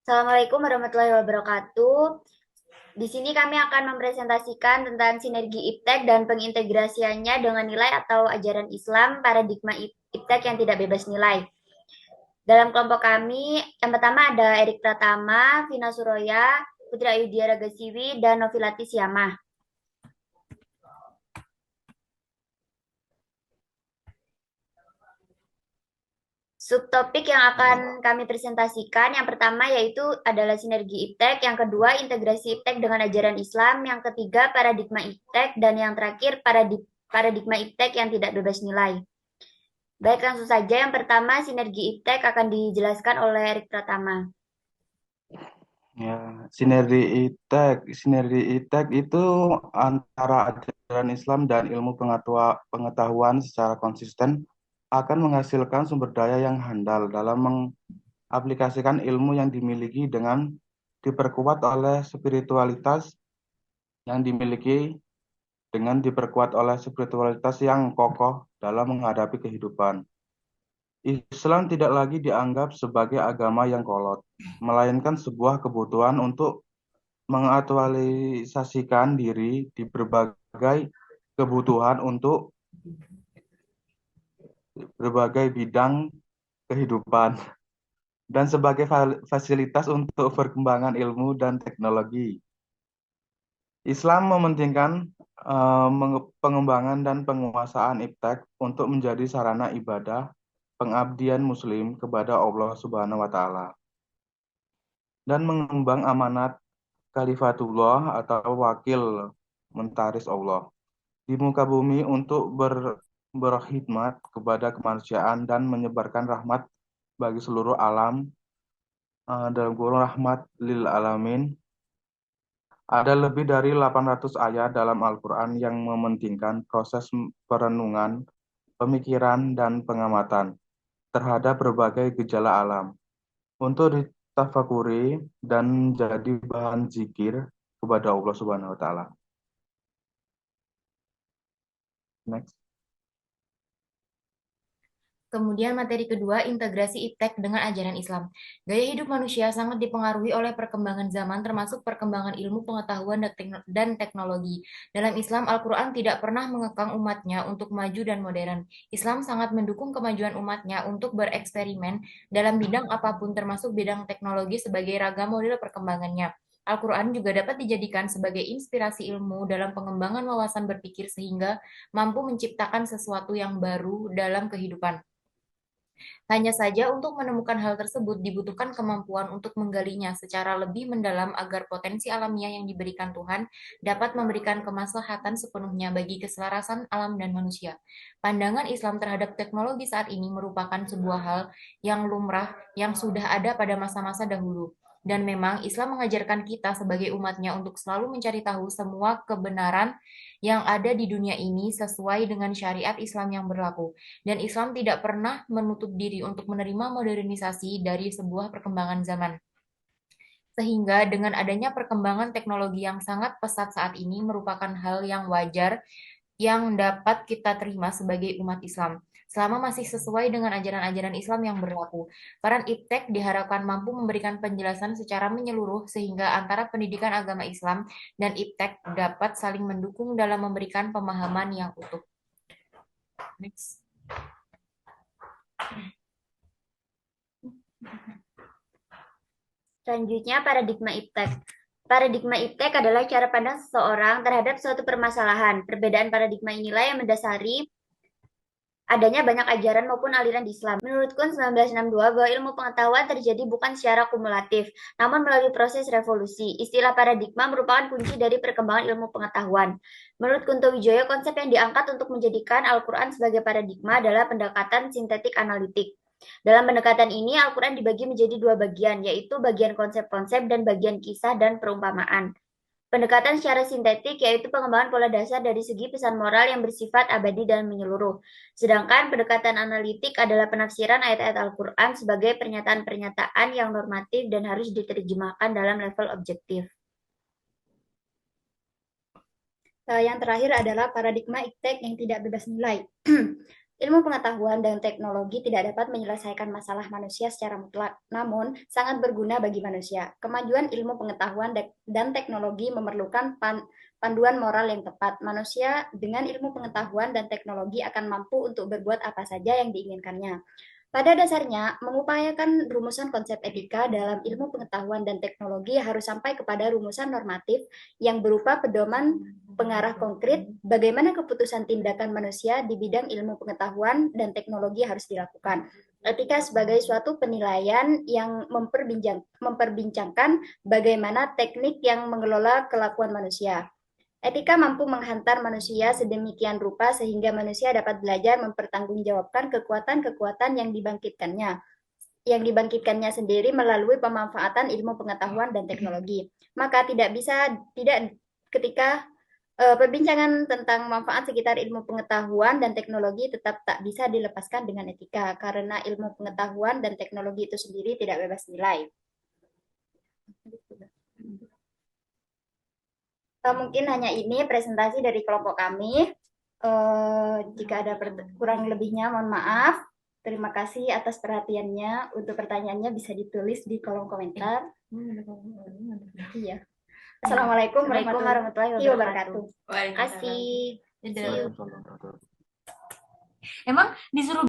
Assalamualaikum warahmatullahi wabarakatuh. Di sini kami akan mempresentasikan tentang sinergi IPTEK dan pengintegrasiannya dengan nilai atau ajaran Islam, paradigma IPTEK yang tidak bebas nilai. Dalam kelompok kami, yang pertama ada Erik Pratama, Vina Suroya, Putri Ayudhya Ragasiwi, dan Novilati Siamah. Subtopik yang akan kami presentasikan yang pertama yaitu adalah sinergi IPTEK, yang kedua integrasi IPTEK dengan ajaran Islam, yang ketiga paradigma IPTEK, dan yang terakhir paradigma IPTEK yang tidak bebas nilai. Baik, langsung saja. Yang pertama, sinergi IPTEK akan dijelaskan oleh Erik Pratama. Ya, sinergi ITEK itu antara ajaran Islam dan ilmu pengetahuan secara konsisten akan menghasilkan sumber daya yang handal dalam mengaplikasikan ilmu yang dimiliki dengan diperkuat oleh spiritualitas yang kokoh dalam menghadapi kehidupan. Islam tidak lagi dianggap sebagai agama yang kolot, melainkan sebuah kebutuhan untuk mengaktualisasikan diri di berbagai kebutuhan untuk berbagai bidang kehidupan dan sebagai fasilitas untuk perkembangan ilmu dan teknologi. Islam mementingkan pengembangan dan penguasaan iptek untuk menjadi sarana ibadah pengabdian Muslim kepada Allah Subhanahu wa Ta'ala dan mengembang amanat Khalifatullah atau wakil mentaris Allah di muka bumi untuk berkhidmat kepada kemanusiaan dan menyebarkan rahmat bagi seluruh alam, dalam kurung rahmat lil alamin. Ada lebih dari 800 ayat dalam Al-Quran yang mementingkan proses perenungan, pemikiran, dan pengamatan terhadap berbagai gejala alam untuk ditafakuri dan jadi bahan zikir kepada Allah Subhanahu wa Ta'ala. Next. Kemudian materi kedua, integrasi IPTEK dengan ajaran Islam. Gaya hidup manusia sangat dipengaruhi oleh perkembangan zaman, termasuk perkembangan ilmu pengetahuan dan teknologi. Dalam Islam, Al-Quran tidak pernah mengekang umatnya untuk maju dan modern. Islam sangat mendukung kemajuan umatnya untuk bereksperimen dalam bidang apapun, termasuk bidang teknologi sebagai ragam model perkembangannya. Al-Quran juga dapat dijadikan sebagai inspirasi ilmu dalam pengembangan wawasan berpikir sehingga mampu menciptakan sesuatu yang baru dalam kehidupan. Hanya saja untuk menemukan hal tersebut dibutuhkan kemampuan untuk menggalinya secara lebih mendalam agar potensi alamiah yang diberikan Tuhan dapat memberikan kemaslahatan sepenuhnya bagi keselarasan alam dan manusia. Pandangan Islam terhadap teknologi saat ini merupakan sebuah hal yang lumrah yang sudah ada pada masa-masa dahulu. Dan memang Islam mengajarkan kita sebagai umatnya untuk selalu mencari tahu semua kebenaran yang ada di dunia ini sesuai dengan syariat Islam yang berlaku. Dan Islam tidak pernah menutup diri untuk menerima modernisasi dari sebuah perkembangan zaman. Sehingga dengan adanya perkembangan teknologi yang sangat pesat saat ini merupakan hal yang wajar yang dapat kita terima sebagai umat Islam. Selama masih sesuai dengan ajaran-ajaran Islam yang berlaku, peran IPTEK diharapkan mampu memberikan penjelasan secara menyeluruh sehingga antara pendidikan agama Islam dan IPTEK dapat saling mendukung dalam memberikan pemahaman yang utuh. Next. Selanjutnya, paradigma IPTEK. Paradigma IPTEK adalah cara pandang seseorang terhadap suatu permasalahan. Perbedaan paradigma inilah yang mendasari adanya banyak ajaran maupun aliran di Islam. Menurut Kun 1962, bahwa ilmu pengetahuan terjadi bukan secara kumulatif, namun melalui proses revolusi. Istilah paradigma merupakan kunci dari perkembangan ilmu pengetahuan. Menurut Kunto Wijoyo, konsep yang diangkat untuk menjadikan Al-Quran sebagai paradigma adalah pendekatan sintetik analitik. Dalam pendekatan ini, Al-Quran dibagi menjadi dua bagian, yaitu bagian konsep-konsep dan bagian kisah dan perumpamaan. Pendekatan secara sintetik yaitu pengembangan pola dasar dari segi pesan moral yang bersifat abadi dan menyeluruh. Sedangkan pendekatan analitik adalah penafsiran ayat-ayat Al-Quran sebagai pernyataan-pernyataan yang normatif dan harus diterjemahkan dalam level objektif. Yang terakhir adalah paradigma IPTEK yang tidak bebas nilai. Ilmu pengetahuan dan teknologi tidak dapat menyelesaikan masalah manusia secara mutlak, namun sangat berguna bagi manusia. Kemajuan ilmu pengetahuan dan teknologi memerlukan panduan moral yang tepat. Manusia dengan ilmu pengetahuan dan teknologi akan mampu untuk berbuat apa saja yang diinginkannya. Pada dasarnya, mengupayakan rumusan konsep etika dalam ilmu pengetahuan dan teknologi harus sampai kepada rumusan normatif yang berupa pedoman pengarah konkret bagaimana keputusan tindakan manusia di bidang ilmu pengetahuan dan teknologi harus dilakukan. Etika sebagai suatu penilaian yang memperbincangkan bagaimana teknik yang mengelola kelakuan manusia. Etika mampu menghantar manusia sedemikian rupa sehingga manusia dapat belajar mempertanggungjawabkan kekuatan-kekuatan yang dibangkitkannya sendiri melalui pemanfaatan ilmu pengetahuan dan teknologi. Maka ketika perbincangan tentang manfaat sekitar ilmu pengetahuan dan teknologi tetap tak bisa dilepaskan dengan etika, karena ilmu pengetahuan dan teknologi itu sendiri tidak bebas nilai. Mungkin hanya ini presentasi dari kelompok kami. Jika ada kurang lebihnya, mohon maaf. Terima kasih atas perhatiannya. Untuk pertanyaannya bisa ditulis di kolom komentar. Iya. Assalamualaikum warahmatullahi wabarakatuh. Terima kasih. Emang disuruh